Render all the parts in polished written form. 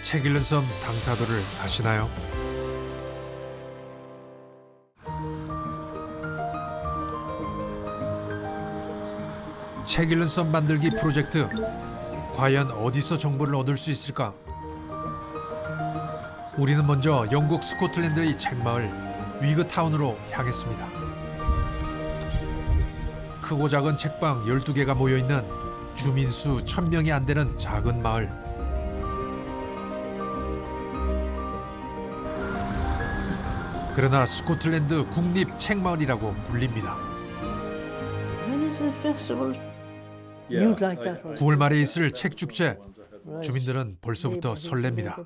책 읽는 섬 당사도를 아시나요? 책 읽는 섬 만들기 프로젝트, 과연 어디서 정보를 얻을 수 있을까? 우리는 먼저 영국 스코틀랜드의 책마을 위그타운으로 향했습니다. 크고 작은 책방 12개가 모여있는 주민수 1000명이 안 되는 작은 마을. 그러나 스코틀랜드 국립 책마을이라고 불립니다. When is the festival? You'd like that one. 9월 말에 있을 책축제. 주민들은 벌써부터 설렙니다.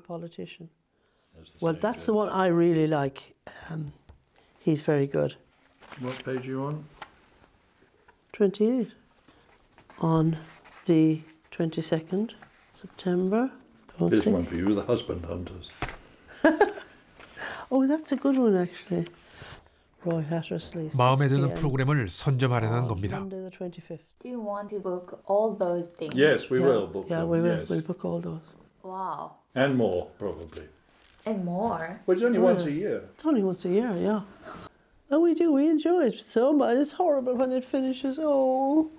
Well, that's the one I really like. He's very good. What page are you on? 28. On the 22nd September. Here's one for you, the husband hunters. Oh, that's a good one actually. Roy Hattersley. 마음에 드는 프로그램을 선점하려는 겁니다. Monday the 25th. Do you want to book all those things? Yes, we will book Yeah, them, we will. yes. We'll book all those. Wow. And more, probably. And more? Well, it's only once a year. It's only once a year, yeah. And we do. We enjoy it so much. It's horrible when it finishes. Oh,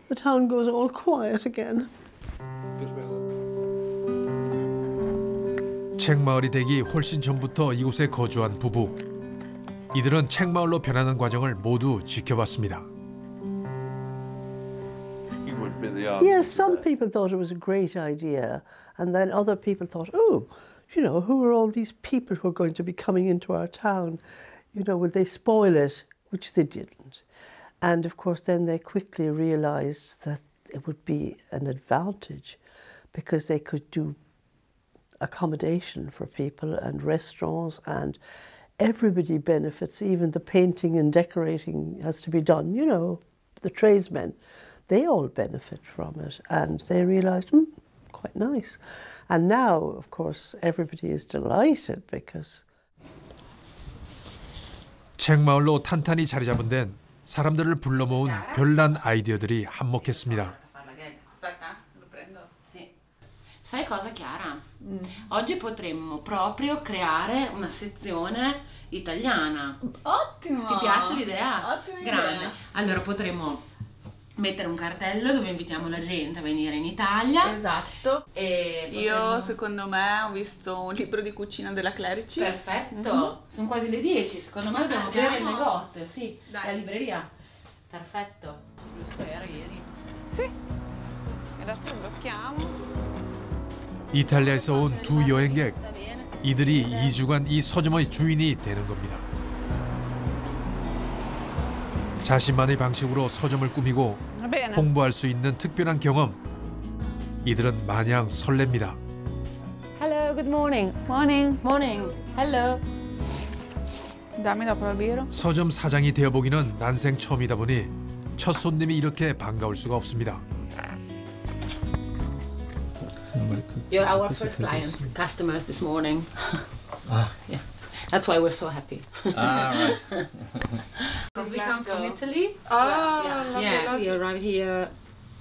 the town goes all quiet again. 책마을이 되기 훨씬 전부터 이곳에 거주한 부부. 이들은 책마을로 변하는 과정을 모두 지켜봤습니다. Yes, some people thought it was a great idea, and then other people thought, oh, you know, who are all these people who are going to be coming into our town? You know, will they spoil it? Which they didn't. And of course, then they quickly realized that it would be an advantage because they could do accommodation for people and restaurants, and everybody benefits. Even the painting and decorating has to be done. You know, the tradesmen, they all benefit from it, and they realized, quite nice. And now, of course, everybody is delighted because 책마을로 탄탄히 자리 잡은 데는 사람들을 불러 모은 별난 아이디어들이 한몫했습니다. Sai cosa, Chiara? Oggi potremmo proprio creare una sezione italiana. Ottimo! Ti piace l'idea? Ottima Grande. idea. Allora potremmo mettere un cartello dove invitiamo la gente a venire in Italia. Esatto. E Io, potremmo... secondo me, ho visto un libro di cucina della Clerici. Perfetto. Sono quasi le 10. Secondo me dobbiamo aprire il negozio, sì. Dai. La libreria. Perfetto. Giusto, era ieri. Sì. Adesso blocchiamo. 이탈리아에서 온 두 여행객. 이들이 2주간 이 서점의 주인이 되는 겁니다. 자신만의 방식으로 서점을 꾸미고 홍보할 수 있는 특별한 경험. 이들은 마냥 설렙니다. Hello, good morning. Morning. Morning. Hello. Dammi la provvero. 서점 사장이 되어보기는 난생 처음이다 보니 첫 손님이 이렇게 반가울 수가 없습니다. You're our first client, customers this morning. Yeah, that's why we're so happy. Right. Because we come from Italy. Oh, Yeah, we arrived here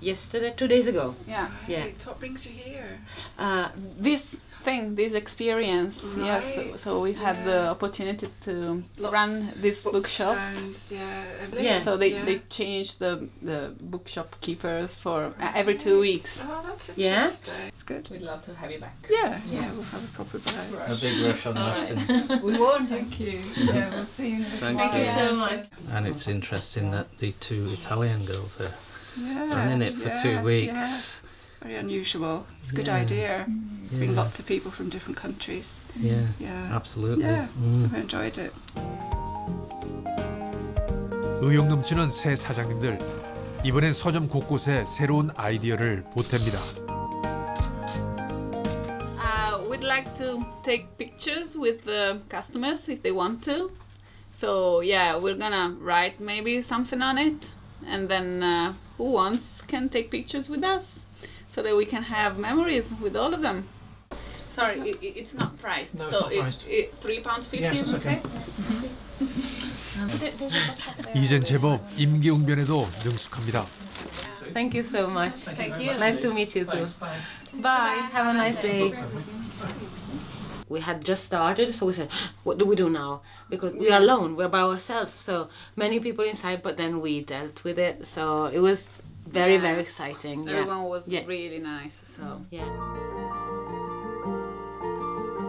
yesterday, 2 days ago. Yeah. Yeah. What brings you here? This thing, this experience, yes. Right. So we had the opportunity to run this bookshop. Sounds, yeah. Yeah. So they changed the bookshop keepers for every 2 weeks. Oh, that's Yeah? interesting. It's good. We'd love to have you back. Yeah, we'll have a proper A bite. big rush on the Western. We won't, thank you. Yeah, we'll see you in a bit. Thank Thank you so much. And it's interesting that the two Italian girls are Yeah, running it for 2 weeks. Yeah. Very unusual. It's a good Yeah. idea. Bring Yeah. lots of people from different countries. Yeah, Yeah. absolutely. Yeah, so we enjoyed it. 의욕 넘치는 새 사장님들. 이번엔 서점 곳곳에 새로운 아이디어를 보탭니다. We'd like to take pictures with the customers if they want to. So yeah, we're gonna write maybe something on it, and then who wants can take pictures with us, so that we can have memories with all of them. Sorry, it's not priced. No, it's so not priced. £3.50 Yes, is that's okay. 이젠 제법 임기응변에도 능숙합니다. Thank you so much. Thank you. Nice to meet you too. Bye. Have a nice day. We had just started, so we said, what do we do now? Because we are alone, we're by ourselves, so many people inside, but then we dealt with it. So it was very, very exciting. Everyone was really nice. So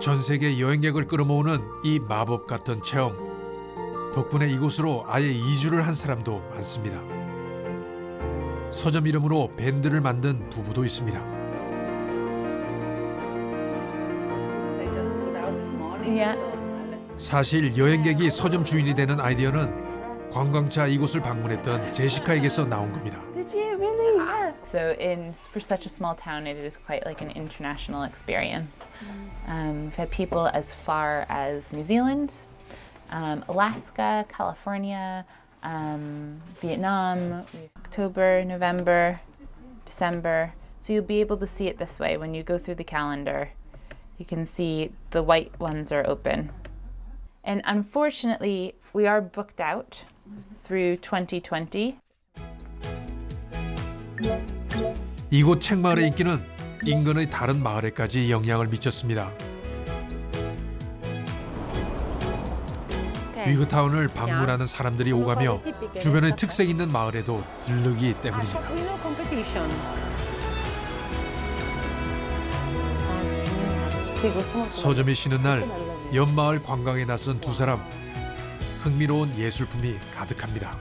전 세계 여행객을 끌어모으는 이 마법 같은 체험. 덕분에 이곳으로 아예 이주를 한 사람도 많습니다. 서점 이름으로 밴드를 만든 부부도 있습니다. 사실 여행객이 서점 주인이 되는 아이디어는 관광차 이곳을 방문했던 제시카에게서 나온 겁니다. Did you really? Yeah. So for such a small town, it is quite like an international experience. We've had people as far as New Zealand, Alaska, California, Vietnam, October, November, December. So you'll be able to see it this way when you go through the calendar. You can see the white ones are open. And unfortunately, we are booked out through 2020. 이곳 책마을의 인기는 인근의 다른 마을에까지 영향을 미쳤습니다. 위그타운을 방문하는 사람들이 오가며 주변의 특색 있는 마을에도 들르기 때문입니다. 서점이 쉬는 날 옆마을 관광에 나선 두 사람. 흥미로운 예술품이 가득합니다.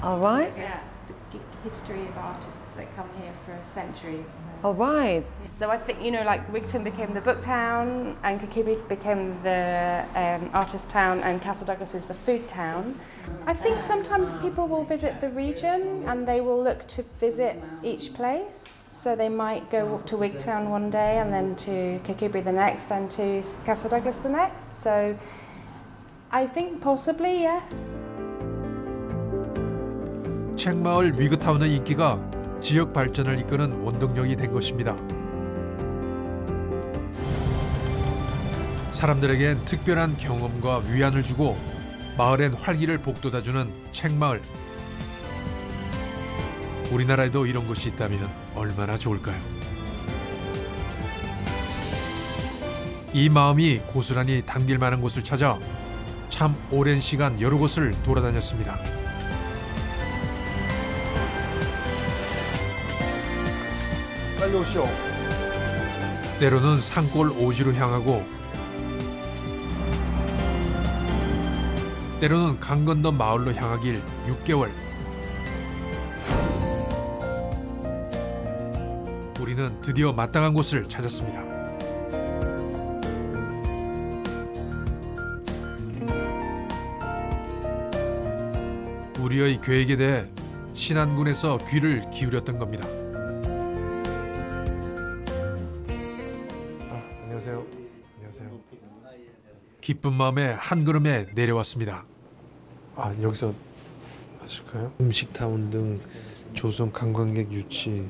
All right. History of artists that come here for centuries. All right. So I think, you know, like Wigton became the book town and Kirkcaldy became the artist town and Castle Douglas is the food town. I think sometimes people will visit the region and they will look to visit each place. So they might go to Wigtown one day and then to Kirkcaldy the next and to Castle Douglas the next. So I think possibly, yes. 책마을 위그타운의 인기가 지역 발전을 이끄는 원동력이 된 것입니다. 사람들에겐 특별한 경험과 위안을 주고 마을엔 활기를 북돋아주는 책마을. 우리나라에도 이런 곳이 있다면 얼마나 좋을까요? 이 마음이 고스란히 담길 만한 곳을 찾아 참 오랜 시간 여러 곳을 돌아다녔습니다. 빨리 오시오. 때로는 산골 오지로 향하고 때로는 강 건너 마을로 향하길 6개월. 우리는 드디어 마땅한 곳을 찾았습니다. 우리의 계획에 대해 신안군에서 귀를 기울였던 겁니다. 안녕하세요. 안녕하세요. 기쁜 마음에 한 걸음에 내려왔습니다. 아, 여기서 하실까요? 음식타운 등 조선 관광객 유치,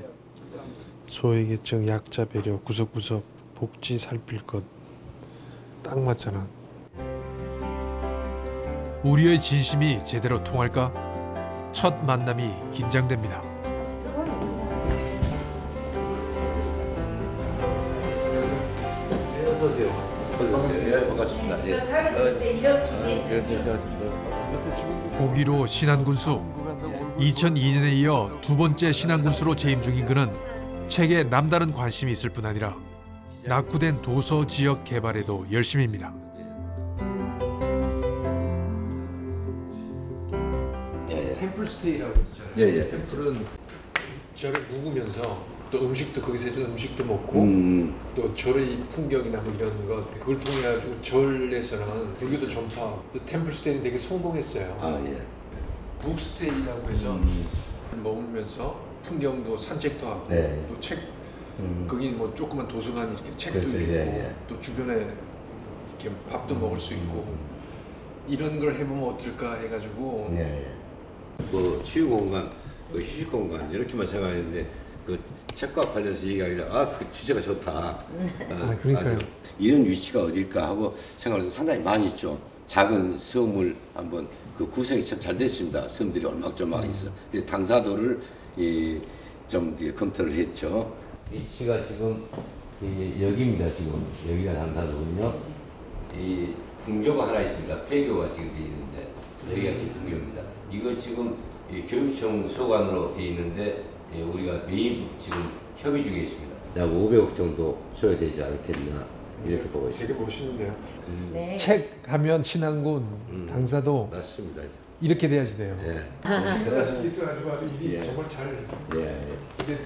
소외계층 약자 배려, 구석구석 복지 살필 것 딱 맞잖아. 우리의 진심이 제대로 통할까? 첫 만남이 긴장됩니다. 고기로 신안군수. 2002년에 이어 두 번째 신안군수로 재임 중인 그는 책에 남다른 관심이 있을 뿐 아니라 낙후된 도서 지역 개발에도 열심입니다. 템플스테이라고 있잖아요. 예. 템플은 절을 묵으면서 또 음식도 거기서 해서 음식도 먹고 또 절의 풍경이나 뭐 이런 것 그걸 통해 가지고 절에서는 불교도 전파. 또 템플스테이는 되게 성공했어요. 아 예. 북스테이라고 해서 머물면서 풍경도 산책도 하고 네. 또 책 거기 뭐 조그만 도서관 이렇게 책도 그렇죠. 읽고 예. 또 주변에 이렇게 밥도 먹을 수 있고 이런 걸 해보면 어떨까 해가지고. 그 치유 공간, 그 휴식 공간 이렇게만 생각했는데 그 책과 관련해서 얘기하길래 그 주제가 좋다. 그러니까요. 이런 위치가 어딜까 하고 생각을 해서 상당히 많이 있죠. 작은 섬을 한번 그 구성이 참 잘 됐습니다. 섬들이 얼막조막 있어. 그래서 당사도를 좀 검토를 했죠. 위치가 지금 여기입니다. 지금 여기가 당사도군요. 이 풍교가 하나 있습니다. 폐교가 지금 돼 있는데 여기가 지금 풍교입니다. 이거 지금 교육청 소관으로 돼 있는데 우리가 매입 지금 협의 중에 있습니다. 약 500억 정도 소요되지 않겠나 이렇게 보고 있습니다. 되게 멋있는데요. 네. 책 하면 신안군, 당사도 맞습니다. 이렇게 돼야지 돼요. 예. 있어가지고 아주 일이 정말 잘. 근데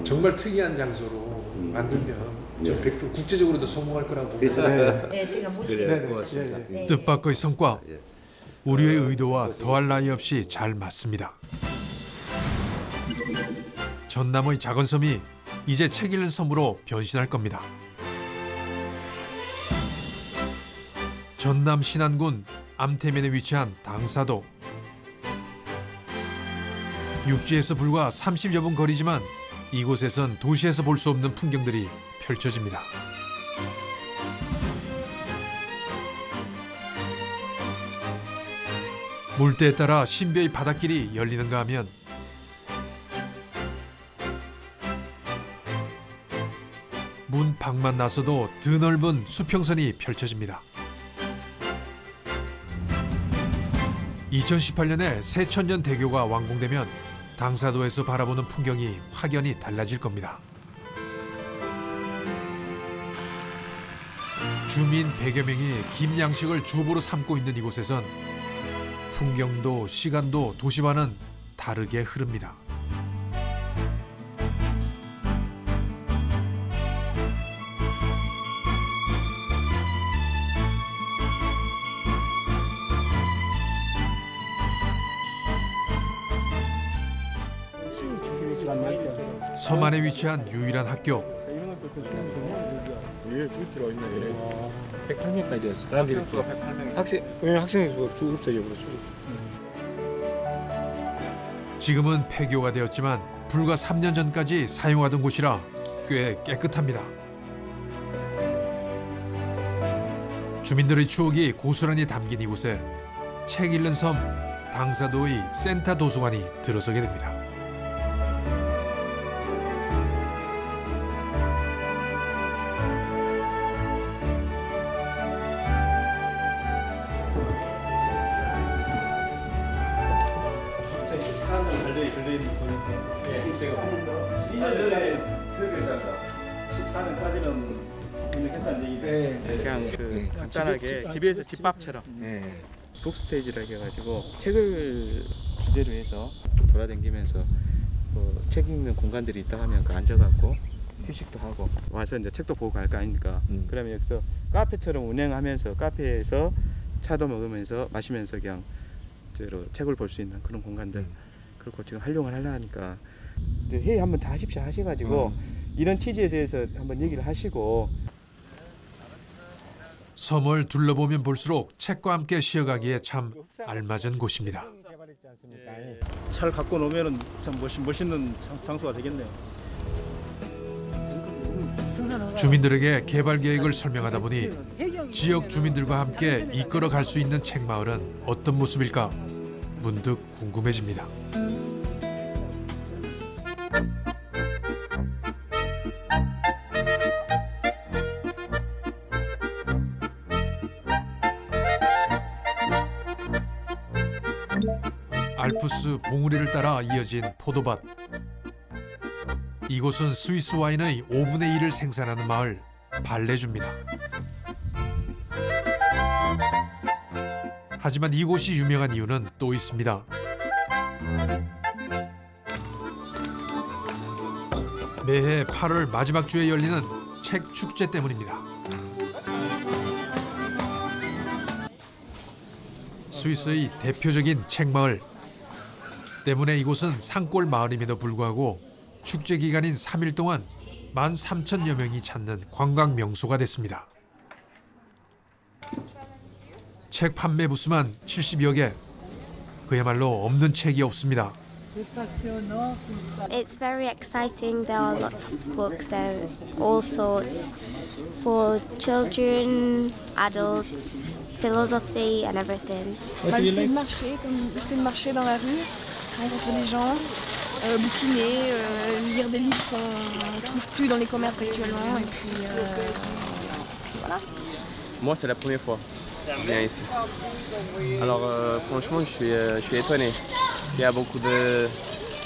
정말 특이한 장소로 만들면 저 100% 국제적으로도 성공할 거라고. 네, 제가 그래, 고맙습니다. 뜻밖의 성과. 우리의 의도와 더할 나위 없이 잘 맞습니다. 전남의 작은 섬이 이제 책 읽는 섬으로 변신할 겁니다. 전남 신안군 암태면에 위치한 당사도. 육지에서 불과 30여 분 거리지만 이곳에선 도시에서 볼 수 없는 풍경들이 펼쳐집니다. 물때에 따라 신비의 바닷길이 열리는가 하면 문 밖만 나서도 드넓은 수평선이 펼쳐집니다. 2018년에 새천년 대교가 완공되면 당사도에서 바라보는 풍경이 확연히 달라질 겁니다. 주민 100여 명이 김양식을 주보로 삼고 있는 이곳에선 풍경도 시간도 도시와는 다르게 흐릅니다. 섬 안에 위치한 유일한 학교. 108명까지 사람들이 수가 108명. 학생이 수가 주급제죠, 그렇죠. 지금은 폐교가 되었지만 불과 3년 전까지 사용하던 곳이라 꽤 깨끗합니다. 주민들의 추억이 고스란히 담긴 이곳에 책 읽는 섬 당사도의 센터 도서관이 들어서게 됩니다. 그냥 간단하게 집에서 집밥처럼 북스테이지라고 해가지고 책을 주제로 해서 돌아다니면서 책 읽는 공간들이 있다 하면 앉아갖고 휴식도 하고 와서 이제 책도 보고 갈 거 아닙니까? 그러면 여기서 카페처럼 운행하면서 카페에서 차도 먹으면서 마시면서 그냥 책을 볼 수 있는 그런 공간들 그리고 지금 활용을 하려니까 회의 한번 다 하셔가지고 이런 취지에 대해서 한번 얘기를 하시고 섬을 둘러보면 볼수록 책과 함께 쉬어가기에 참 알맞은 곳입니다. 차를 갖고 놓으면 참 멋있는 장소가 되겠네요. 주민들에게 개발 계획을 설명하다 보니 지역 주민들과 함께 이끌어 갈 수 있는 책마을은 어떤 모습일까 문득 궁금해집니다. 알프스 봉우리를 따라 이어진 포도밭. 이곳은 스위스 와인의 5분의 1을 생산하는 마을 발레주입니다. 하지만 이곳이 유명한 이유는 또 있습니다. 매해 8월 마지막 주에 열리는 책 축제 때문입니다. 스위스의 대표적인 책마을 때문에 이곳은 산골 마을임에도 불구하고 축제 기간인 3일 동안 13,000여 명이 찾는 관광 명소가 됐습니다. 책 판매 부스만 70여 개. 그야말로 없는 책이 없습니다. It's very exciting. There are lots of books and all sorts for children, adults, philosophy and everything. Le fait de marcher, comme le fait de marcher dans la rue, rencontrer des gens, bouquiner, lire des livres qu'on ne trouve plus dans les commerces actuellement, et puis voilà. Moi, c'est la première fois que je viens ici. Alors, franchement, je suis étonné, parce qu'il y a beaucoup de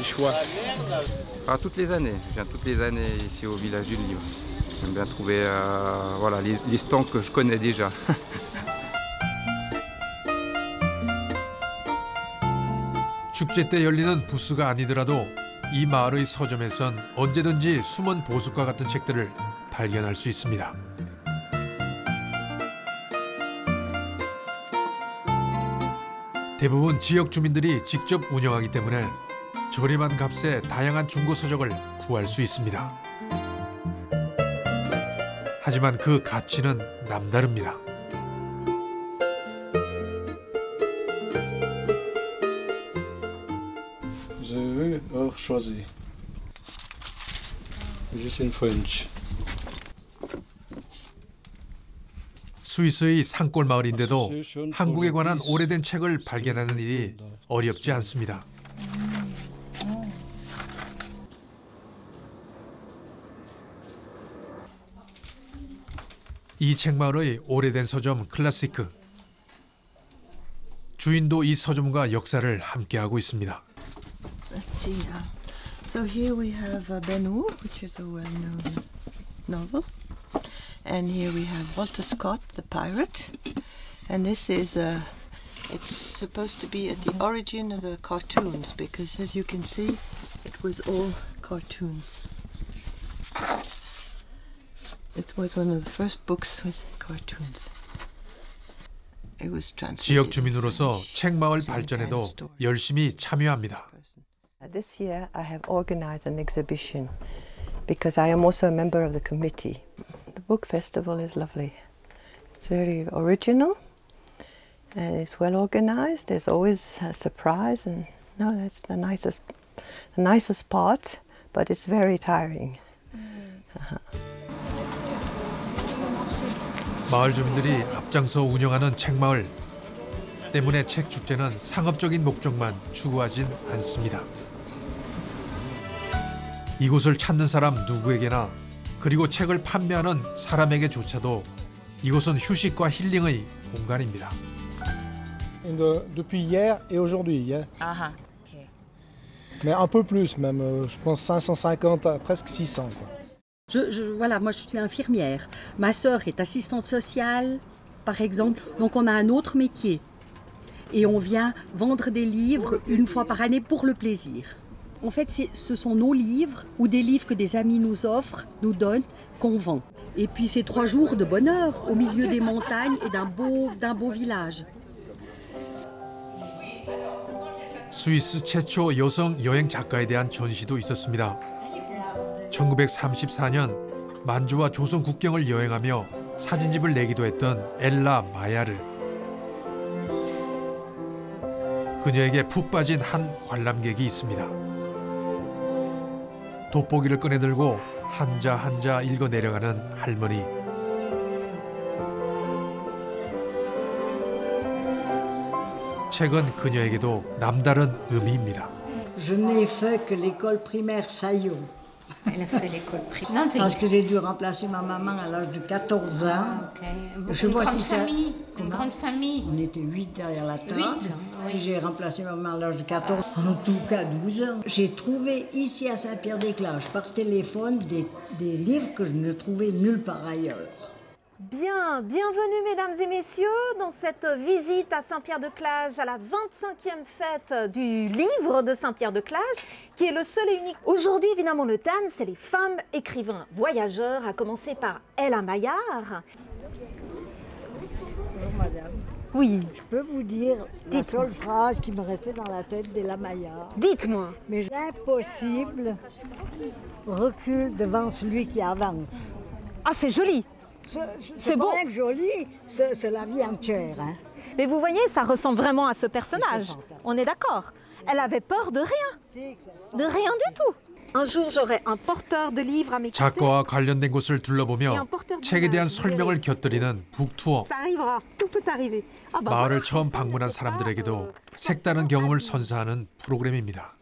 choix. Ah, toutes les années, je viens toutes les années ici au village du livre. J'aime bien trouver voilà, les stands que je connais déjà. 축제 때 열리는 부스가 아니더라도 이 마을의 서점에선 언제든지 숨은 보석과 같은 책들을 발견할 수 있습니다. 대부분 지역 주민들이 직접 운영하기 때문에 저렴한 값에 다양한 중고 서적을 구할 수 있습니다. 하지만 그 가치는 남다릅니다. Vous avez vu, alors choisi. This in French. 스위스의 산골 마을인데도 한국에 관한 오래된 책을 발견하는 일이 어렵지 않습니다. 이 책마을의 오래된 서점 클래시크. 주인도 이 서점과 역사를 함께하고 있습니다. Let's see. So here we have Ben Hur, which is a well-known novel. And here we have Walter Scott, the pirate. And this is, it's supposed to be at the origin of the cartoons, because as you can see, it was all cartoons. It was one of the first books with cartoons. It was translated. 지역 주민으로서 책마을 발전에도 열심히 참여합니다. This year I have organized an exhibition because I am also a member of the committee. The book festival is lovely. It's very original and it's well organized. There's always a surprise, and no, that's the nicest part, but it's very tiring. 마을 주민들이 앞장서 운영하는 책마을 때문에 책 축제는 상업적인 목적만 추구하진 않습니다. 이곳을 찾는 사람 누구에게나, 그리고 책을 판매하는 사람에게조차도 이곳은 휴식과 힐링의 공간입니다. Depuis hier et aujourd'hui. Ah, ok. Mais un peu plus même, je pense 550, presque 600. Quoi. Voilà, moi je suis infirmière. Ma sœur est assistante sociale, par exemple. Donc on a un autre métier. Et on vient vendre des livres une fois par année pour le plaisir. En fait, ce sont nos livres ou des livres que des amis nous offrent, nous donnent, qu'on vend. Et puis c'est 3 jours de bonheur au milieu des montagnes et d'un beau village. 스위스 최초 여성 여행 작가에 대한 전시도 있었습니다. 1934년 만주와 조선 국경을 여행하며 사진집을 내기도 했던 엘라 마야르. 그녀에게 푹 빠진 한 관람객이 있습니다. 돋보기를 꺼내들고 한자 한자 읽어 내려가는 할머니. 책은 그녀에게도 남다른 의미입니다. Je n'ai fait que l'école primaire Saillot. Elle a fait l'école primaire. Parce que j'ai dû remplacer ma maman à l'âge de 14 ans. Ah, okay. Je vois si ça... Une grande famille. On était 8 derrière la table. 8, oui. Et j'ai remplacé ma maman à l'âge de 14, en tout cas 12 ans. J'ai trouvé ici à Saint-Pierre-des-Clages par téléphone des livres que je ne trouvais nulle part ailleurs. Bienvenue mesdames et messieurs dans cette visite à Saint-Pierre-de-Clages, à la 25e fête du livre de Saint-Pierre-de-Clages, qui est le seul et unique. Aujourd'hui, évidemment, le thème, c'est les femmes écrivains voyageurs, à commencer par Ella Maillard. Bonjour madame. Oui. Je peux vous dire la seule phrase qui me restait dans la tête d'Ella Maillard. Dites-moi. Mais impossible recule devant celui qui avance. Ah, c'est joli. C'est beau. Rien que joli, c'est la vie entière. Hein. Mais vous voyez, ça ressemble vraiment à ce personnage. On est d'accord. Elle avait peur de rien. De rien du tout. Un jour, j'aurai un porteur de livres à mes côtés. 작가와 관련된 곳을 둘러보며 책에 대한 설명을 곁들이는 북투어. Ça arrive arrivera. Tout peut arriver. Ah bah. 마을을 처음 방문한 사람들에게도 색다른 경험을 선사하는 프로그램입니다.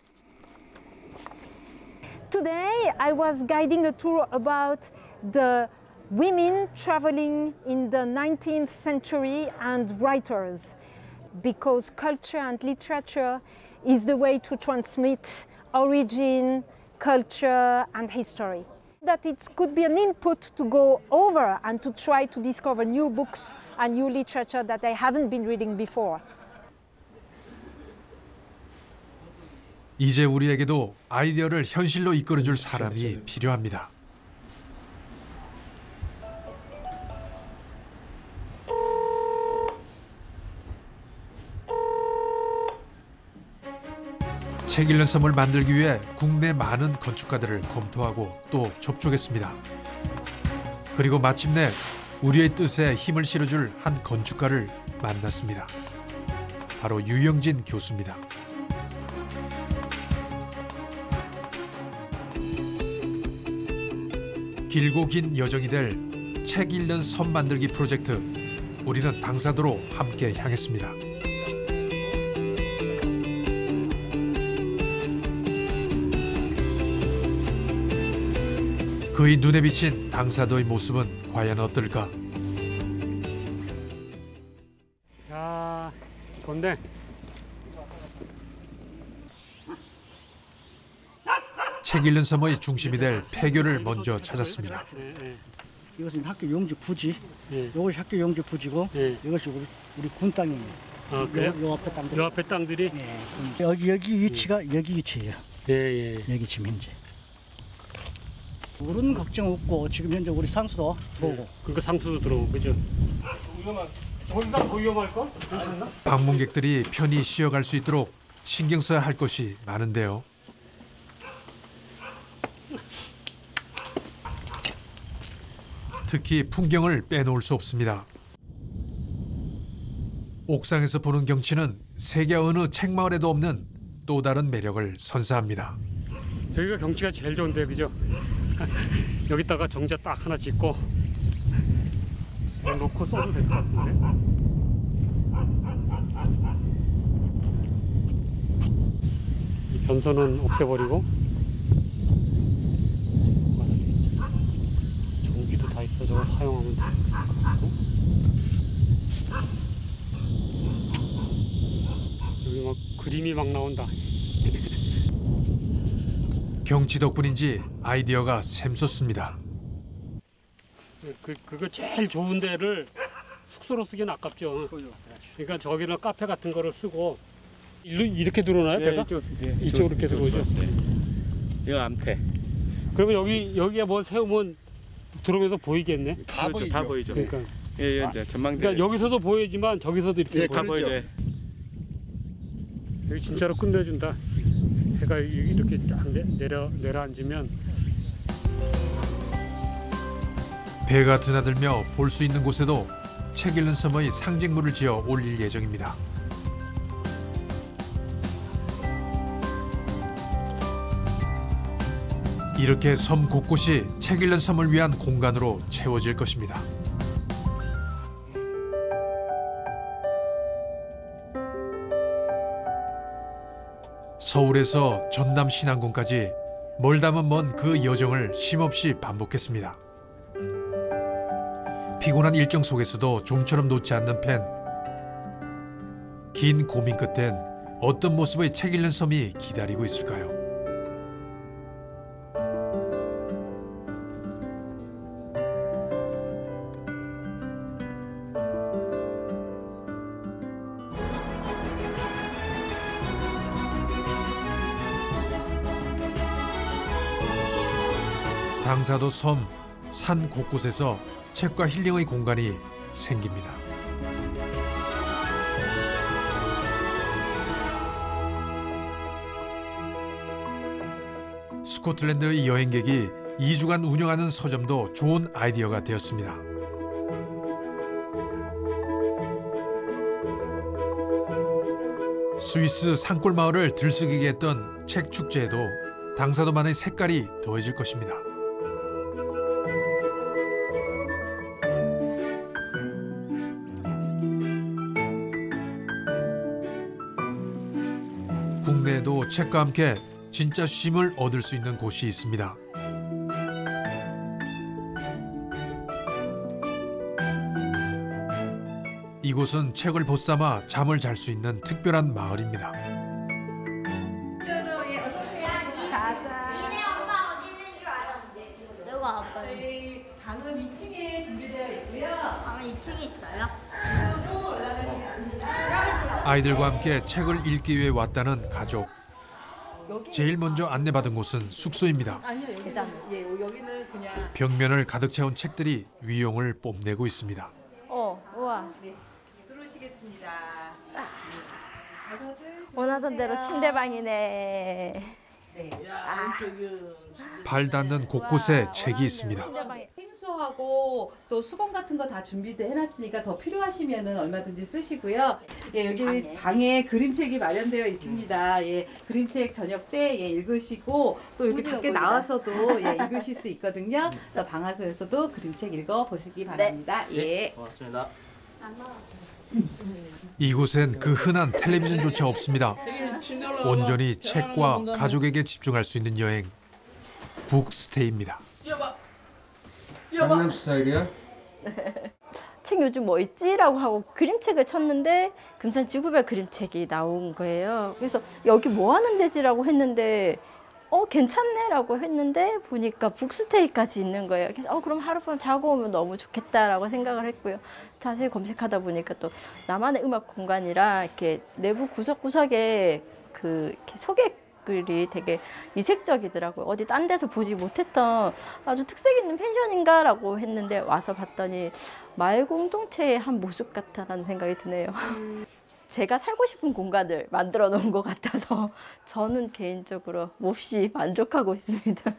Today I was guiding a tour about the women traveling in the 19th century and writers, because culture and literature is the way to transmit origin, culture and history. That it could be an input to go over and to try to discover new books and new literature that I haven't been reading before. 이제 우리에게도 아이디어를 현실로 이끌어줄 사람이 필요합니다. 책 읽는 섬을 만들기 위해 국내 많은 건축가들을 검토하고 또 접촉했습니다. 그리고 마침내 우리의 뜻에 힘을 실어줄 한 건축가를 만났습니다. 바로 유영진 교수입니다. 길고 긴 여정이 될 책 읽는 섬 만들기 프로젝트, 우리는 당사도로 함께 향했습니다. 그의 눈에 비친 당사도의 모습은 과연 어떨까? 야, 좋네. 책 읽는 섬의 중심이 될 폐교를 먼저 찾았습니다. 이것은 학교 용지 부지. 이것이 학교 용지 부지고 이것이 우리 군 땅이에요. 아, 그래요? 요 앞에 땅들. 요 앞에 땅들이? 여기 위치가 여기 위치예요. 예. 여기 지금 현재. 물은 걱정 없고 지금 현재 우리 상수도 들어오고. 그러니까 상수도 들어오고, 그죠? 거기가 더 위험할까? 괜찮나? 방문객들이 편히 쉬어갈 수 있도록 신경 써야 할 것이 많은데요. 특히 풍경을 빼놓을 수 없습니다. 옥상에서 보는 경치는 세계 어느 책마을에도 없는 또 다른 매력을 선사합니다. 여기가 경치가 제일 좋은데, 그죠? 여기다가 정자 딱 하나 짓고 놓고 써도 될 것 같은데. 이 변선은 없애버리고 전기도 다 있어. 저거 사용하면 돼. 여기 막 그림이 막 나온다. 경치 덕분인지 아이디어가 샘솟습니다. 그거 제일 좋은 데를 숙소로 쓰기는 아깝죠. 그러니까 저기는 카페 같은 거를 쓰고 이렇게 들어오나요? 배가? 이쪽으로 이렇게 들어오죠. 여기 암태. 그러면 여기에 뭐 세우면 들어오면서 보이겠네. 다 보이죠. 다 보이죠. 그러니까 이제 전망대. 그러니까 여기서도 보이지만 저기서도 이렇게 다 보이죠. 여기 진짜로 끝내준다. 해가 이렇게 딱 내려앉으면 배가 드나들며 볼 수 있는 곳에도 책 읽는 섬의 상징물을 지어 올릴 예정입니다. 이렇게 섬 곳곳이 책 읽는 섬을 위한 공간으로 채워질 것입니다. 서울에서 전남 신안군까지 멀다면 먼 그 여정을 쉼없이 반복했습니다. 피곤한 일정 속에서도 좀처럼 놓지 않는 펜. 긴 고민 끝엔 어떤 모습의 책 읽는 섬이 기다리고 있을까요? 당사도 섬, 산 곳곳에서 책과 힐링의 공간이 생깁니다. 스코틀랜드의 여행객이 2주간 운영하는 서점도 좋은 아이디어가 되었습니다. 스위스 산골 마을을 들썩이게 했던 책 축제에도 당사도만의 색깔이 더해질 것입니다. 동네에도 책과 함께 진짜 쉼을 얻을 수 있는 곳이 있습니다. 이곳은 책을 벗삼아 잠을 잘 수 있는 특별한 마을입니다. 누가 아빠? 저희 방은 2층에 준비되어 있고요. 방은 2층에 있어요? 아이들과 함께 책을 읽기 위해 왔다는 가족. 제일 먼저 안내받은 곳은 숙소입니다. 아니요, 여기는 그냥 벽면을 가득 채운 책들이 위용을 뽐내고 있습니다. 우와. 네, 들어오시겠습니다. 원하던 대로 침대방이네. 네. 발 닿는 곳곳에 책이 있습니다. 생수하고 또 수건 같은 거 다 준비돼 해놨으니까 더 필요하시면은 얼마든지 쓰시고요. 예, 여기 방에 그림책이 마련되어 있습니다. 예, 그림책 저녁 때 읽으시고 또 여기 밖에 나와서도 읽으실 수 있거든요. 그래서 방 안에서도 그림책 읽어 보시기 바랍니다. 예. 고맙습니다. 이곳엔 그 흔한 텔레비전조차 없습니다. 온전히 책과 가족에게 집중할 수 있는 여행, 북스테이입니다. 강남 스타일이야? 책 요즘 뭐 있지? 라고 하고 그림책을 쳤는데 금산 지구별 그림책이 나온 거예요. 그래서 여기 뭐 하는 데지라고 했는데 괜찮네 라고 했는데 보니까 북스테이까지 있는 거예요. 그래서 그럼 하룻밤 자고 오면 너무 좋겠다라고 생각을 했고요. 자세히 검색하다 보니까 또 나만의 음악 공간이라 이렇게 내부 구석구석에 이렇게 소개글이 되게 이색적이더라고요. 어디 딴 데서 보지 못했던 아주 특색 있는 펜션인가라고 했는데 와서 봤더니 마을 공동체의 한 모습 같다라는 생각이 드네요. 제가 살고 싶은 공간을 만들어 놓은 것 같아서 저는 개인적으로 몹시 만족하고 있습니다.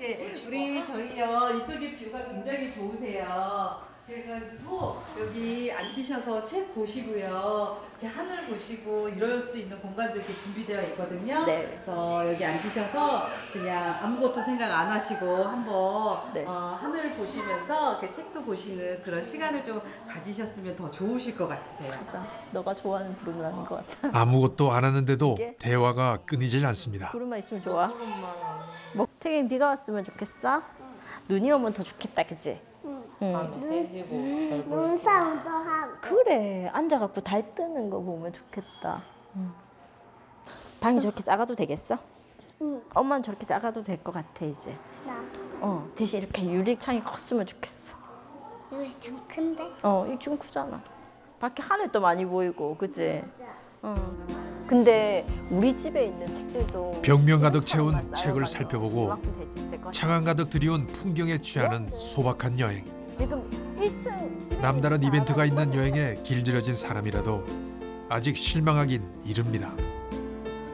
예, 저희요 이쪽에 뷰가 굉장히 좋으세요. 그래가지고 여기 앉으셔서 책 보시고요, 이렇게 하늘 보시고 이럴 수 있는 공간도 이렇게 준비되어 있거든요. 네. 그래서 여기 앉으셔서 그냥 아무것도 생각 안 하시고 한번 하늘을 보시면서 이렇게 책도 보시는 그런 시간을 좀 가지셨으면 더 좋으실 것 같으세요. 너가 좋아하는 부름을 하는 것 같아. 아무것도 안 하는데도 대화가 끊이질 않습니다. 구름만 있으면 좋아. 태균 비가 왔으면 좋겠어? 눈이 오면 더 좋겠다, 그치? 눈싸움도 하고. 그래, 앉아갖고 달 뜨는 거 보면 좋겠다. 방이 저렇게 작아도 되겠어? 응. 엄마는 저렇게 작아도 될 것 같아, 이제. 나도. 대신 이렇게 유리창이 컸으면 좋겠어. 유리창 큰데? 이 좀 크잖아. 밖에 하늘도 많이 보이고, 그치? 근데 우리 집에 있는 책들도 벽면 가득 채운 책을 살펴보고 창안 가득 드리운 풍경에 취하는 소박한 여행. 지금 1층 남다른 이벤트가 있는 여행에 길들여진 사람이라도 아직 실망하긴 이릅니다.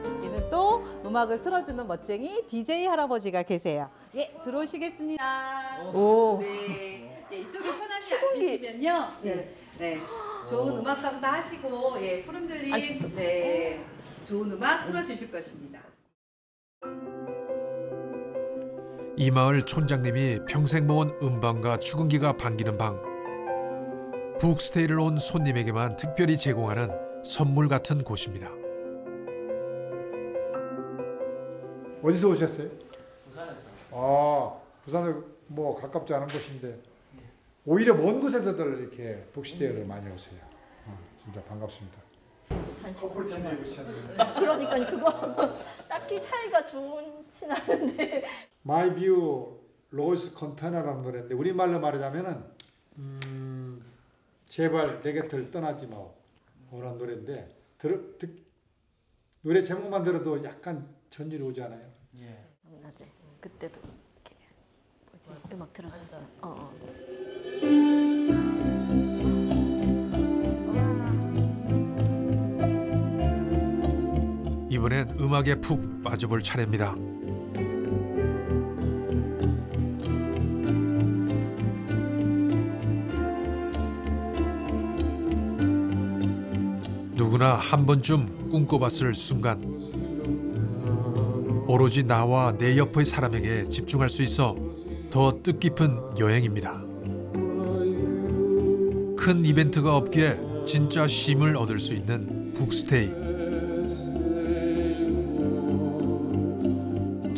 여기는 또 음악을 틀어주는 멋쟁이 DJ 할아버지가 계세요. 예, 들어오시겠습니다. 오. 네, 이쪽에 편안히 앉으시면요. 네. 좋은 음악 감사 하시고 푸른들님 좋은 음악 틀어주실 것입니다. 이 마을 촌장님이 평생 모은 음반과 축은기가 반기는 방. 북스테이를 온 손님에게만 특별히 제공하는 선물 같은 곳입니다. 어디서 오셨어요? 부산에서. 부산에 뭐 가깝지 않은 곳인데 오히려 먼 곳에서들 이렇게 북스테이를 많이 오세요. 진짜 반갑습니다. 커플티니 입으셨는데. 그러니까 그거 딱히 사이가 좋진 않은데. My View Rose Container라는 노래인데 우리말로 말하자면은 제발 내 곁을 떠나지 마 라는 노래인데 노래 제목만 들어도 약간 전율이 오지 않아요? 예. 맞아. 그때도 이렇게 음악 틀어줬어. 이번엔 음악에 푹 빠져볼 차례입니다. 누구나 한 번쯤 꿈꿔봤을 순간, 오로지 나와 내 옆의 사람에게 집중할 수 있어 더 뜻깊은 여행입니다. 큰 이벤트가 없기에 진짜 쉼을 얻을 수 있는 북스테이.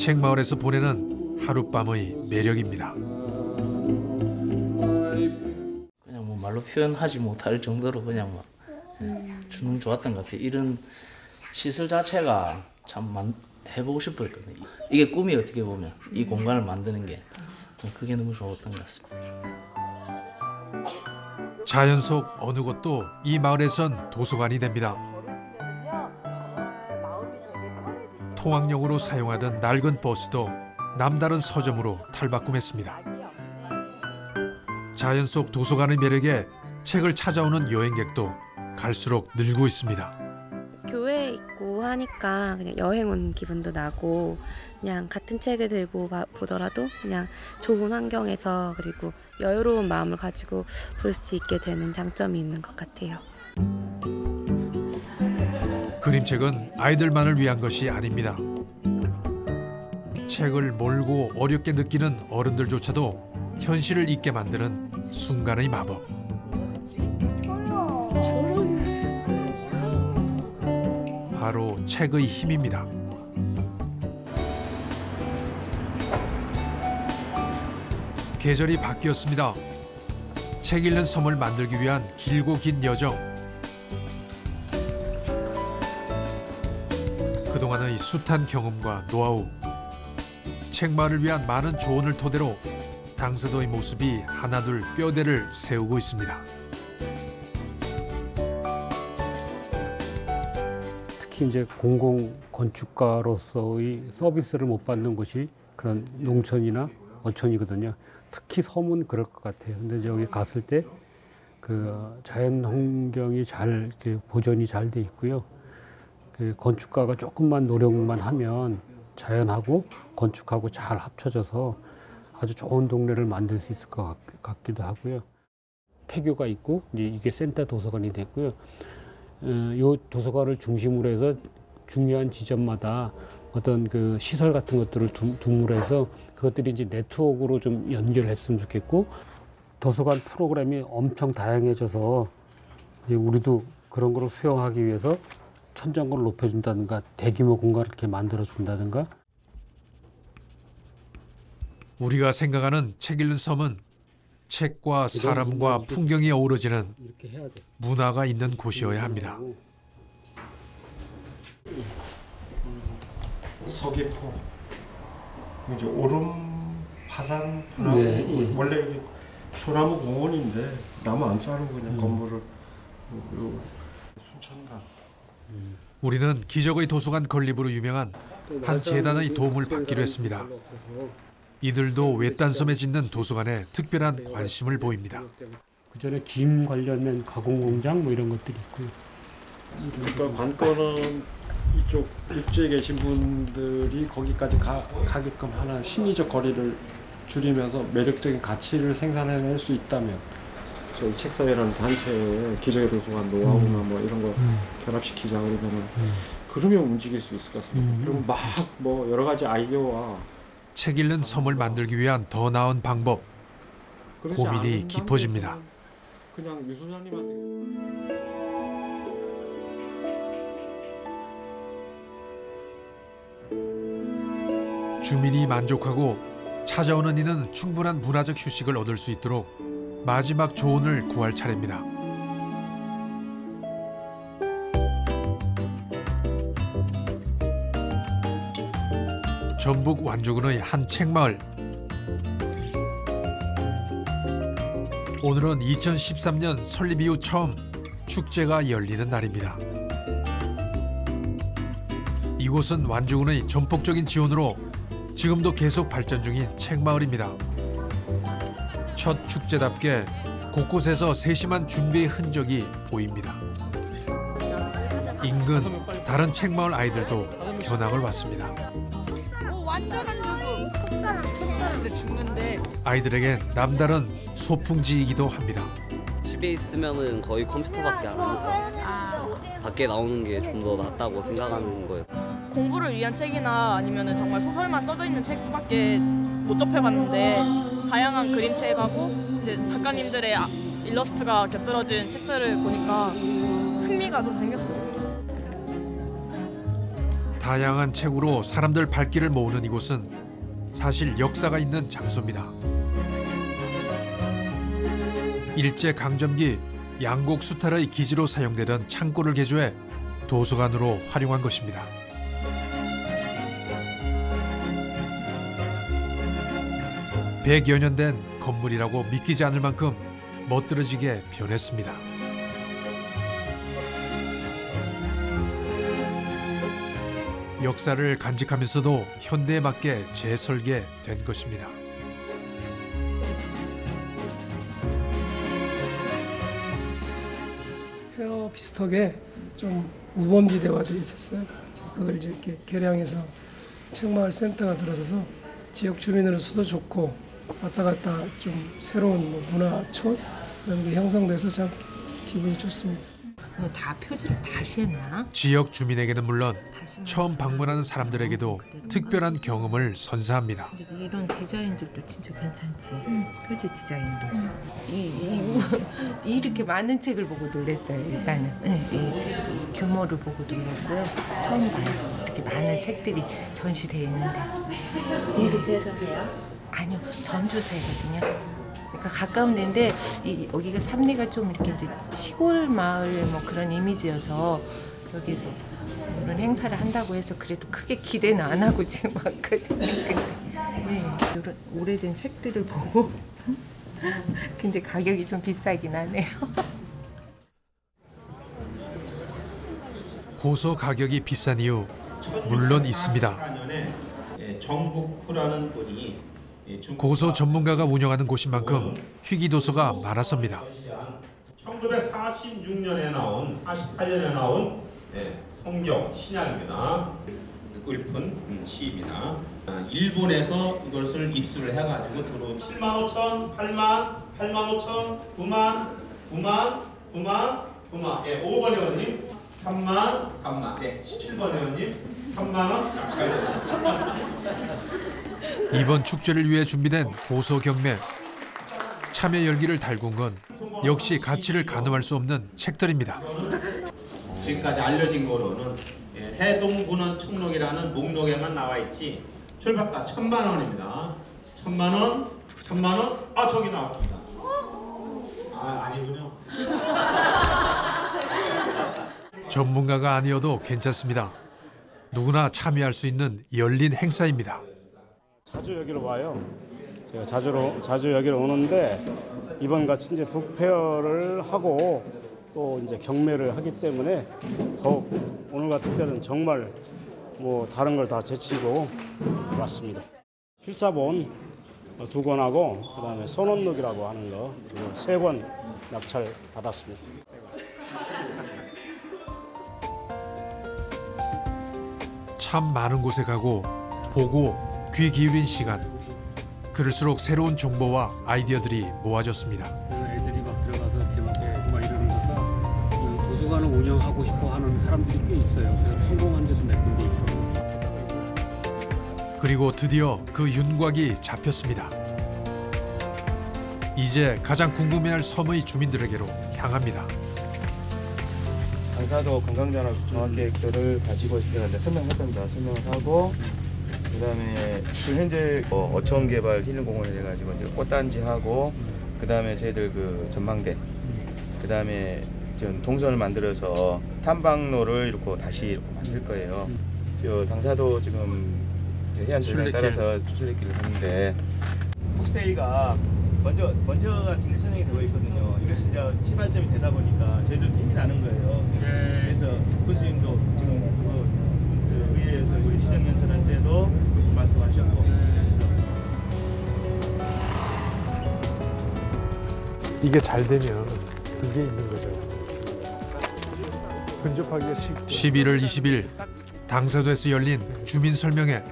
책마을에서 보내는 하룻밤의 매력입니다. 그냥 뭐 말로 표현하지 못할 정도로 그냥 막 너무 좋았던 것 같아요. 이런 시설 자체가 참 해보고 싶었거든요. 이게 꿈이 어떻게 보면 이 공간을 만드는 게 그게 너무 좋았던 것 같습니다. 자연 속 어느 곳도 이 마을에선 도서관이 됩니다. 통학용으로 사용하던 낡은 버스도 남다른 서점으로 탈바꿈했습니다. 자연 속 도서관의 매력에 책을 찾아오는 여행객도 갈수록 늘고 있습니다. 교회에 있고 하니까 그냥 여행 온 기분도 나고 그냥 같은 책을 들고 보더라도 그냥 좋은 환경에서 그리고 여유로운 마음을 가지고 볼 수 있게 되는 장점이 있는 것 같아요. 그림책은 아이들만을 위한 것이 아닙니다. 책을 멀고 어렵게 느끼는 어른들조차도 현실을 잊게 만드는 순간의 마법. 바로 책의 힘입니다. 계절이 바뀌었습니다. 책 읽는 섬을 만들기 위한 길고 긴 여정. 그동안의 숱한 경험과 노하우, 책마을을 위한 많은 조언을 토대로 당서도의 모습이 하나둘 뼈대를 세우고 있습니다. 특히 이제 공공 건축가로서의 서비스를 못 받는 곳이 그런 농촌이나 어촌이거든요. 특히 섬은 그럴 것 같아요. 근데 이제 여기 갔을 때 그 자연 환경이 잘 보존이 잘 돼 있고요. 그 건축가가 조금만 노력만 하면 자연하고 건축하고 잘 합쳐져서 아주 좋은 동네를 만들 수 있을 것 같기도 하고요. 폐교가 있고 이제 이게 센터 도서관이 됐고요. 이 도서관을 중심으로 해서 중요한 지점마다 어떤 그 시설 같은 것들을 둠으로 해서 그것들이 이제 네트워크로 좀 연결했으면 좋겠고, 도서관 프로그램이 엄청 다양해져서 이제 우리도 그런 거를 수용하기 위해서 천정권을 높여준다든가 대규모 공간을 이렇게 만들어준다든가. 우리가 생각하는 책 읽는 섬은 책과 사람과 풍경이 어우러지는 문화가 있는 곳이어야 합니다. 서귀포 이제 오름 파산 분화구 원래 여기 소나무 공원인데 나무 안 자르고 그냥 건물을 순천강. 우리는 기적의 도서관 건립으로 유명한 한 재단의 도움을 받기로 했습니다. 이들도 외딴 섬에 짓는 도서관에 특별한 관심을 보입니다. 그 전에 김 관련된 가공 공장 뭐 이런 것들이 있고요. 그러니까 관건은 이쪽 육지에 계신 분들이 거기까지 가게끔 하는 심리적 거리를 줄이면서 매력적인 가치를 생산해낼 수 있다면 저희 책사회라는 단체에 기적의 도서관 노하우나 뭐 이런 거 결합시키자 그러면은 그러면 움직일 수 있을 것 같습니다. 그럼 막 뭐 여러 가지 아이디어와 책 읽는 섬을 만들기 위한 더 나은 방법, 고민이 깊어집니다. 그냥 유소장님한테. 주민이 만족하고 찾아오는 이는 충분한 문화적 휴식을 얻을 수 있도록 마지막 조언을 구할 차례입니다. 전북 완주군의 한 책마을. 오늘은 2013년 설립 이후 처음 축제가 열리는 날입니다. 이곳은 완주군의 전폭적인 지원으로 지금도 계속 발전 중인 책마을입니다. 첫 축제답게 곳곳에서 세심한 준비의 흔적이 보입니다. 인근 다른 책마을 아이들도 견학을 왔습니다. 아이들에겐 남다른 소풍지이기도 합니다. 집에 있으면은 거의 컴퓨터밖에 안 하니까 밖에 나오는 게 좀 더 낫다고 생각하는 거예요. 공부를 위한 책이나 아니면 정말 소설만 써져 있는 책밖에 못 접해봤는데 다양한 그림책하고 이제 작가님들의 일러스트가 곁들여진 책들을 보니까 흥미가 좀 생겼어요. 다양한 책으로 사람들 발길을 모으는 이곳은 사실 역사가 있는 장소입니다. 일제강점기 양곡 수탈의 기지로 사용되던 창고를 개조해 도서관으로 활용한 것입니다. (100여 년) 된 건물이라고 믿기지 않을 만큼 멋들어지게 변했습니다. 역사를 간직하면서도 현대에 맞게 재설계된 것입니다. 폐허 비슷하게 좀 우범지대화 되어 있었어요. 그걸 이제 이렇게 개량해서 책마을 센터가 들어서서 지역 주민으로서도 좋고 왔다 갔다 좀 새로운 문화촌 이런 게 형성돼서 참 기분이 좋습니다. 이거 다 표지를 다시 했나? 지역 주민에게는 물론 처음 방문하는 사람들에게도 특별한 경험을 선사합니다. 이런 디자인들도 진짜 괜찮지. 표지 디자인도. 이렇게 많은 책을 보고 놀랐어요. 일단은 이 책 규모를 보고 놀랐고요. 처음 봐요. 이렇게 많은 책들이 전시되어 있는데. 이 근처에 사세요? 아니요, 전주사거든요. 그러니까 가까운 데인데 여기가 삼리가 좀 이렇게 이제 시골 마을 뭐 그런 이미지여서 여기서 이런 행사를 한다고 해서 그래도 크게 기대는 안 하고 지금 왔거든요. 근데 이런 오래된 책들을 보고 근데 가격이 좀 비싸긴 하네요. 고서 가격이 비싼 이유 물론 있습니다. 정국후라는 분이 고서 전문가가 운영하는 곳인 만큼 희귀도서가 많아서입니다. 1946년에 나온 48년에 나온 성경 신약입니다. 읊은 시입니다. 일본에서 이것을 입수를 해가지고 들어온 7만 5천, 8만, 8만 5천, 9만, 9만, 9만, 9만. 예, 5번 회원님 3만, 3만. 예, 17번 회원님 3만 원 낙찰됐습니다. 이번 축제를 위해 준비된 고서 경매. 참여 열기를 달군 건 역시 가치를 가늠할 수 없는 책들입니다. 지금까지 알려진 거로는 해동군원 청록이라는 목록에만 나와 있지 출발가 1,000만 원입니다. 1,000만 원, 1,000만 원. 아 저기 나왔습니다. 아 아니군요. 전문가가 아니어도 괜찮습니다. 누구나 참여할 수 있는 열린 행사입니다. 자주 여기로 와요. 제가 자주 여기로 오는데 이번 같이 이제 북페어를 하고 또 이제 경매를 하기 때문에 더욱 오늘 같은 때는 정말 뭐 다른 걸 다 제치고 왔습니다. 필사본 2권하고 그다음에 선원록이라고 하는 거 3권 낙찰 받았습니다. 참 많은 곳에 가고 보고 귀 기울인 시간. 그럴수록 새로운 정보와 아이디어들이 모아졌습니다. 애들이 막 들어가서 막 이러는 것보다 도서관을 운영하고 싶어 하는 사람들이 꽤 있어요. 그래서 성공한 데도 몇 군데 있고. 그리고 드디어 그 윤곽이 잡혔습니다. 이제 가장 궁금해할 섬의 주민들에게로 향합니다. 당사도 관광전환 정확계획들을 가지고 있을 때가 설명할 겁니다. 설명을 하고 그다음에 지금 현재 어촌 개발 힐링공원을 해가지고 이제 꽃단지 하고 그다음에 저희들 그 전망대 그다음에 지금 동선을 만들어서 탐방로를 이렇게 다시 이렇게 만들 거예요. 저 당사도 지금 해안도로에 따라서 출래길을 하는데 북스테이가 먼저가 진입선행이 되고 있거든요. 이것이 이제 시발점이 되다 보니까 저희들도 힘이 나는 거예요. 그래서 군수님도 지금 의회에서 우리 시정 연설할 때도 말씀하셨고 이게 잘 되면 그게 있는 거죠. 근접하기가 쉽고. 11월 20일 당사도에서 열린 주민 설명회.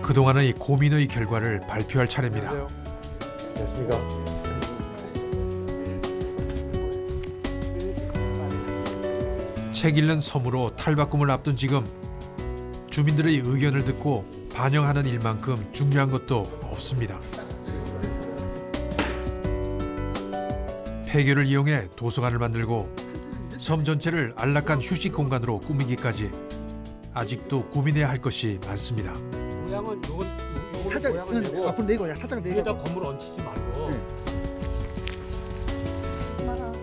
그동안의 고민의 결과를 발표할 차례입니다. 됐습니까? 책 읽는 섬으로 탈바꿈을 앞둔 지금 주민들의 의견을 듣고 반영하는 일만큼 중요한 것도 없습니다. 폐교를 이용해 도서관을 만들고 섬 전체를 안락한 휴식 공간으로 꾸미기까지 아직도 고민해야 할 것이 많습니다. 모양은 요건 살짝 모양은 되고 앞으로 내고 살짝 내고. 위에다 건물 얹히지 말고.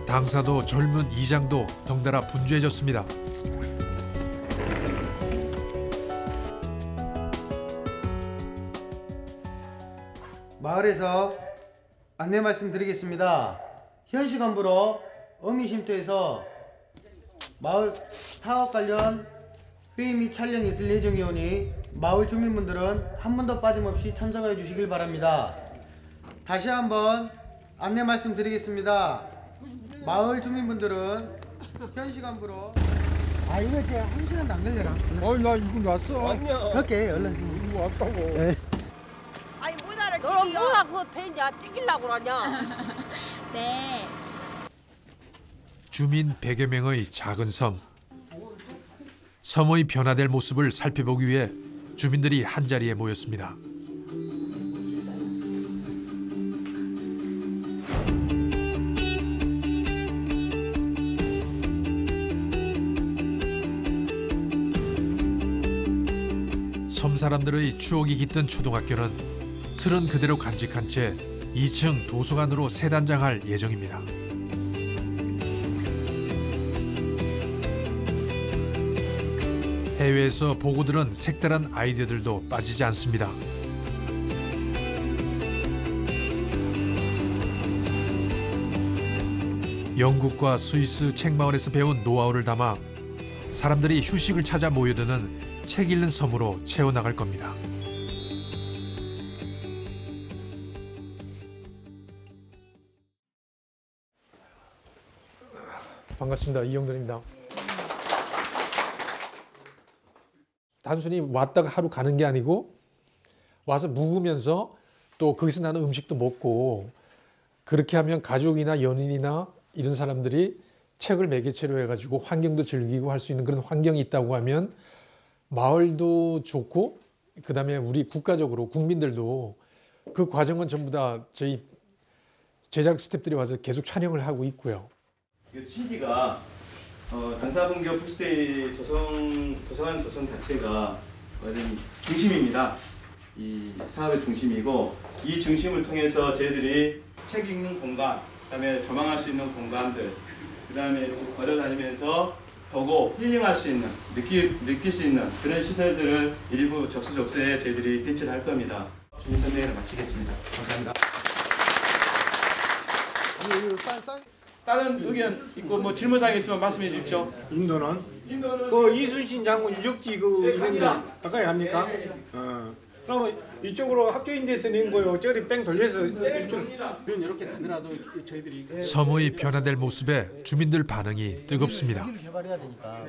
당사도 젊은 이장도 덩달아 분주해졌습니다. 마을에서 안내 말씀드리겠습니다. 현 시간부로 어미쉼터에서 마을 사업 관련 회의 및 촬영이 있을 예정이오니 마을 주민분들은 한 번도 빠짐없이 참석해 주시길 바랍니다. 다시 한번 안내 말씀드리겠습니다. 마을 주민분들은 현 시간부로 이거 이제 1시간도 안 걸려나? 나 이거 왔어. 갈게 얼른. 이거 왔다고. 아니 문화를 너는 뭐가 그거 되냐 찍으려고 그러냐. 네. 주민 100여 명의 작은 섬. 섬의 변화될 모습을 살펴보기 위해 주민들이 한자리에 모였습니다. 섬 사람들의 추억이 깃든 초등학교는 틀은 그대로 간직한 채 2층 도서관으로 새 단장할 예정입니다. 해외에서 보고 들은 색다른 아이디어들도 빠지지 않습니다. 영국과 스위스 책마을에서 배운 노하우를 담아 사람들이 휴식을 찾아 모여드는 책 읽는 섬으로 채워나갈 겁니다. 반갑습니다. 이영돈입니다. 단순히 왔다가 하루 가는 게 아니고 와서 묵으면서 또 거기서 나는 음식도 먹고 그렇게 하면 가족이나 연인이나 이런 사람들이 책을 매개체로 해가지고 환경도 즐기고 할 수 있는 그런 환경이 있다고 하면 마을도 좋고 그다음에 우리 국가적으로 국민들도 그 과정은 전부 다 저희 제작 스태프들이 와서 계속 촬영을 하고 있고요. 취지가 당사분교 풀스테이 도서관 조성 자체가 완전 중심입니다. 이 사업의 중심이고 이 중심을 통해서 저희들이 책 읽는 공간, 그다음에 조망할 수 있는 공간들, 그다음에 이렇게 걸어다니면서 보고 힐링할 수 있는, 느낄 수 있는 그런 시설들을 일부 적수적소에 저희들이 배치를 할 겁니다. 주민 설명회를 마치겠습니다. 감사합니다. 다른 의견 있고 뭐 질문사항 있으면 말씀해 주십시오. 인도는 그 이순신 장군 유적지 그 이런데 가까이 합니까? 그러면 이쪽으로 학교인데서 낸 거요. 저리 뺑 돌려서 이쪽 이렇게 하더라도 저희들이 섬의 변화될 모습에 주민들 반응이 뜨겁습니다. 개발해야 되니까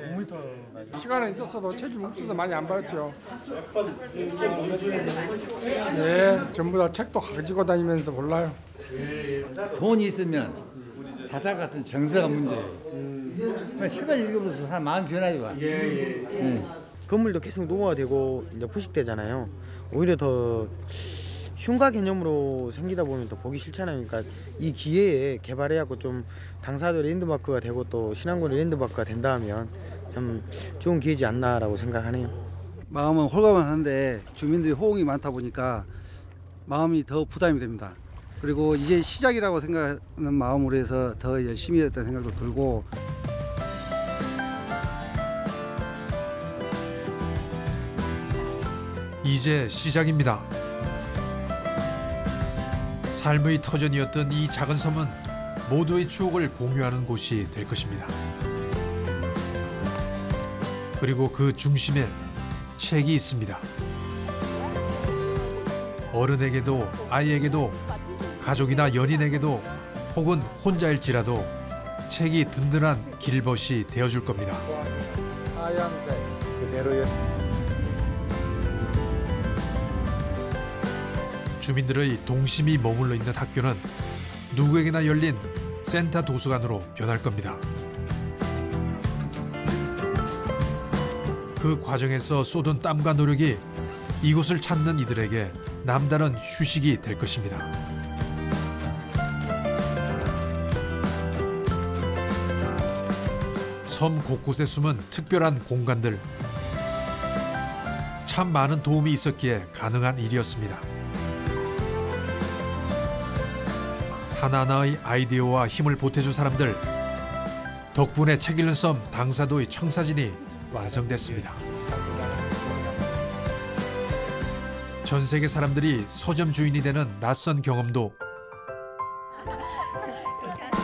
시간은 있었어도 책이 없어서 많이 안 봤죠. 네, 전부 다 책도 가지고 다니면서 몰라요. 돈이 있으면 자살 같은 정서가 문제예요. 책을 읽으면서 사람 마음 변하지 마. 건물도 계속 노후화되고 이제 부식되잖아요. 오히려 더 흉가 개념으로 생기다 보면 더 보기 싫잖아요. 그러니까 이 기회에 개발해갖고 좀 당사도 랜드마크가 되고 또 신안군이 랜드마크가 된다면 참 좋은 기회지 않나라고 생각하네요. 마음은 홀가분한데 주민들이 호응이 많다 보니까 마음이 더 부담이 됩니다. 그리고 이제 시작이라고 생각하는 마음으로 해서 더 열심히 했다는 생각도 들고 이제 시작입니다. 삶의 터전이었던 이 작은 섬은 모두의 추억을 공유하는 곳이 될 것입니다. 그리고 그 중심에 책이 있습니다. 어른에게도 아이에게도 가족이나 연인에게도 혹은 혼자일지라도 책이 든든한 길벗이 되어줄 겁니다. 하얀색 그대로의 주민들의 동심이 머물러 있는 학교는 누구에게나 열린 센터 도서관으로 변할 겁니다. 그 과정에서 쏟은 땀과 노력이 이곳을 찾는 이들에게 남다른 휴식이 될 것입니다. 섬 곳곳에 숨은 특별한 공간들, 참 많은 도움이 있었기에 가능한 일이었습니다. 하나하나의 아이디어와 힘을 보태준 사람들 덕분에 책 읽는 섬 당사도의 청사진이 완성됐습니다. 전 세계 사람들이 서점 주인이 되는 낯선 경험도,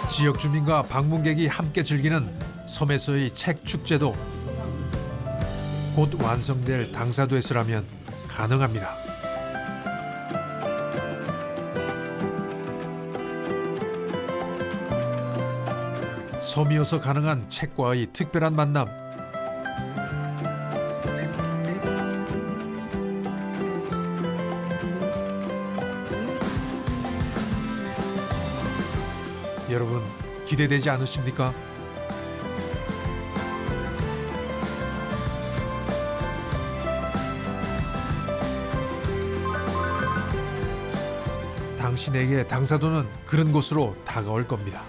지역 주민과 방문객이 함께 즐기는 섬에서의 책 축제도 곧 완성될 당사도에서라면 가능합니다. 섬이어서 가능한 책과의 특별한 만남. 여러분, 기대되지 않으십니까? 당신에게 당사도는 그런 곳으로 다가올 겁니다.